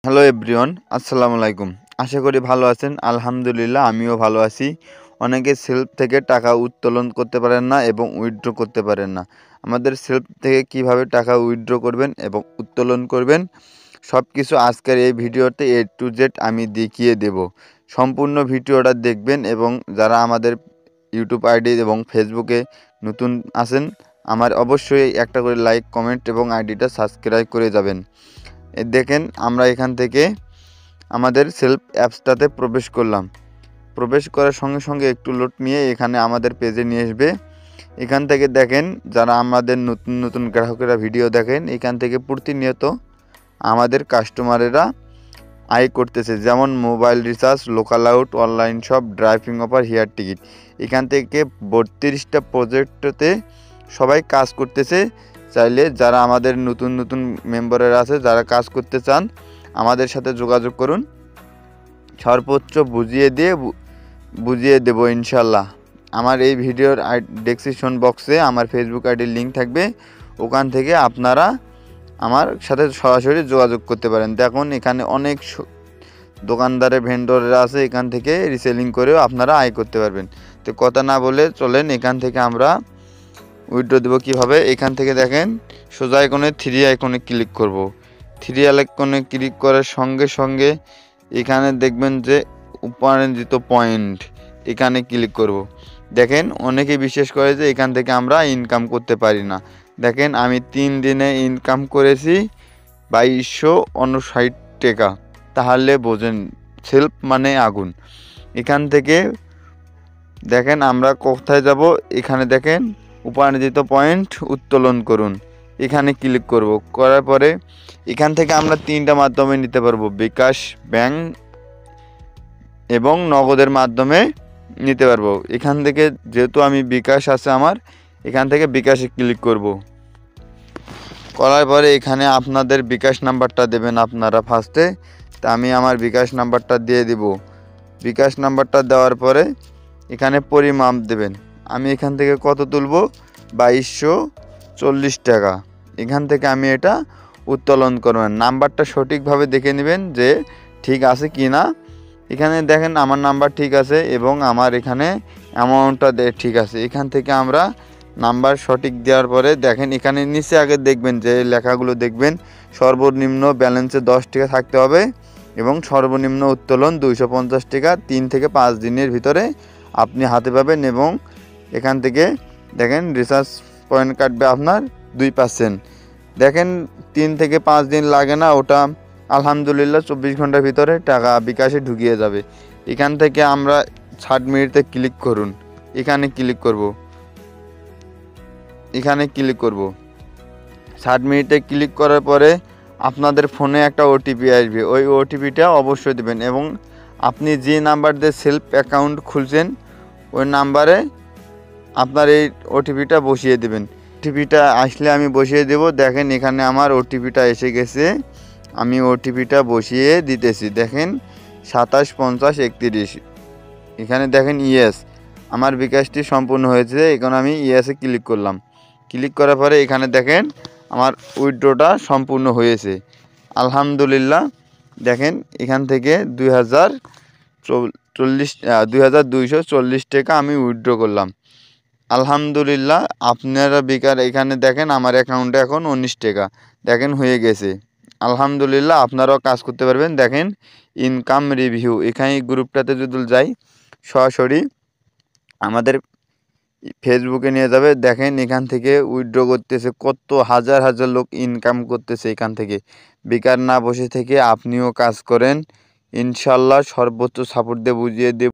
Hello everyone, আসসালামু আলাইকুম। আশা করি ভালো আছেন। আলহামদুলিল্লাহ আমিও ভালো আছি। অনেকে সেলফ থেকে টাকা উত্তোলন করতে পারেন না এবং উইথড্র করতে পারেন না। আমাদের সেলফ থেকে কিভাবে টাকা উইথড্র করবেন এবং উত্তোলন করবেন সব কিছু আজকের এই ভিডিওতে A to Z আমি দেখিয়ে দেব। সম্পূর্ণ ভিডিওটা দেখবেন এবং যারা আমাদের ইউটিউব আইডি এবং ফেসবুকে নতুন আছেন আমার অবশ্যই একটা করে লাইক, কমেন্ট এবং আইডিটা সাবস্ক্রাইব করে যাবেন। দেখেন আমরা এখান থেকে আমাদের সেলফ অ্যাপসটাতে প্রবেশ করলাম। প্রবেশ করার সঙ্গে সঙ্গে একটু লোড নিয়ে এখানে আমাদের পেজে নিয়ে আসবে। এখান থেকে দেখেন যারা আমাদের নতুন নতুন গ্রাহকেরা ভিডিও দেখেন এখান থেকে প্রতিনিয়ত আমাদের কাস্টমারেরা আয় করতেছে, যেমন mobile recharge, local out, online shop, driving offer, air ticket. এখান থেকে 32টা প্রজেক্টতে সবাই কাজ করতেছে। চাইলে যারা আমাদের নতুন নতুন মেম্বারেরা আছে যারা কাজ করতে চান আমাদের সাথে যোগাযোগ করুন। সর্বোচ্চ বুঝিয়ে দেব ইনশাল্লাহ। আমার এই ভিডিওর ডেসক্রিপশন বক্সে আমার ফেসবুক আইডির লিঙ্ক থাকবে, ওখান থেকে আপনারা আমার সাথে সরাসরি যোগাযোগ করতে পারেন। দেখুন এখানে অনেক দোকানদারের ভেন্ডররা আছে, এখান থেকে রিসেলিং করেও আপনারা আয় করতে পারবেন। তো কথা না বলে চলেন এখান থেকে আমরা উইথড্র দেব কীভাবে। এখান থেকে দেখেন সোজা আইকনে 3 আইকনে ক্লিক করব। 3 আইকনে ক্লিক করার সঙ্গে সঙ্গে এখানে দেখবেন যে উপার্জিত পয়েন্ট, এখানে ক্লিক করব। দেখেন অনেকে বিশ্বাস করে যে এখান থেকে আমরা ইনকাম করতে পারি না। দেখেন আমি 3 দিনে ইনকাম করেছি 2259 টাকা। তাহলে বোঝেন সেলফ মানে আগুন। এখান থেকে দেখেন আমরা কোথায় যাব, এখানে দেখেন উপার্জিত পয়েন্ট উত্তোলন করুন, এখানে ক্লিক করব। করার পরে এখান থেকে আমরা 3টা মাধ্যমে নিতে পারবো, বিকাশ, ব্যাংক এবং নগদের মাধ্যমে নিতে পারবো। এখান থেকে যেহেতু আমি বিকাশ আছে আমার, এখান থেকে বিকাশে ক্লিক করব। করার পরে এখানে আপনাদের বিকাশ নাম্বারটা দেবেন আপনারা ফার্স্টে। তা আমি আমার বিকাশ নাম্বারটা দিয়ে দিব। বিকাশ নাম্বারটা দেওয়ার পরে এখানে পরিমাপ দেবেন। আমি এখান থেকে কত তুলব, 2240 টাকা। এখান থেকে আমি এটা উত্তোলন করবেন। নাম্বারটা সঠিকভাবে দেখে নেবেন যে ঠিক আছে কি না। এখানে দেখেন আমার নাম্বার ঠিক আছে এবং আমার এখানে অ্যামাউন্টটা ঠিক আছে। এখান থেকে আমরা নাম্বার সঠিক দেওয়ার পরে দেখেন এখানে নিচে আগে দেখবেন যে লেখাগুলো দেখবেন, সর্বনিম্ন ব্যালেন্সে 10 টাকা থাকতে হবে এবং সর্বনিম্ন উত্তোলন 250 টাকা 3 থেকে 5 দিনের ভিতরে আপনি হাতে পাবেন। এবং এখান থেকে দেখেন রিচার্জ পয়েন্ট কাটবে আপনার 2%। দেখেন 3 থেকে 5 দিন লাগে না, ওটা আলহামদুলিল্লাহ 24 ঘন্টার ভিতরে টাকা বিকাশে ঢুকিয়ে যাবে। এখান থেকে আমরা 60 মিনিটে ক্লিক করুন, এখানে ক্লিক করব। 60 মিনিটে ক্লিক করার পরে আপনাদের ফোনে একটা ওটিপি আসবে, ওই ওটিপিটা অবশ্যই দেবেন এবং আপনি যে নাম্বার দিয়ে সেলফ অ্যাকাউন্ট খুলছেন ওই নাম্বারে আপনার এই ওটিপিটা বসিয়ে দেবেন। ওটিপিটা আসলে আমি বসিয়ে দেব। দেখেন এখানে আমার ওটিপিটা এসে গেছে, আমি ওটিপিটা বসিয়ে দিতেছি। দেখেন 275031। এখানে দেখেন ইয়েস, আমার বিকাশটি সম্পূর্ণ হয়েছে। এখন আমি ইয়েসে ক্লিক করলাম। ক্লিক করার পরে এখানে দেখেন আমার উইথড্রটা সম্পূর্ণ হয়েছে আলহামদুলিল্লাহ। দেখেন এখান থেকে 2240 টাকা আমি উইথড্র করলাম আলহামদুলিল্লাহ। আপনারা বেকার এখানে দেখেন আমার অ্যাকাউন্টে এখন 19 টাকা দেখেন হয়ে গেছে আলহামদুলিল্লাহ। আপনারাও কাজ করতে পারবেন। দেখেন ইনকাম রিভিউ, এখানে গ্রুপটাতে যদি যাই সরাসরি আমাদের ফেসবুকে নিয়ে যাবে। দেখেন এখান থেকে উইথড্র করতেছে কত হাজার হাজার লোক ইনকাম করতেছে। এখান থেকে বেকার না বসে থেকে আপনিও কাজ করেন ইনশাল্লাহ। সর্বোচ্চ সাপোর্ট দিয়ে বুঝিয়ে দেব।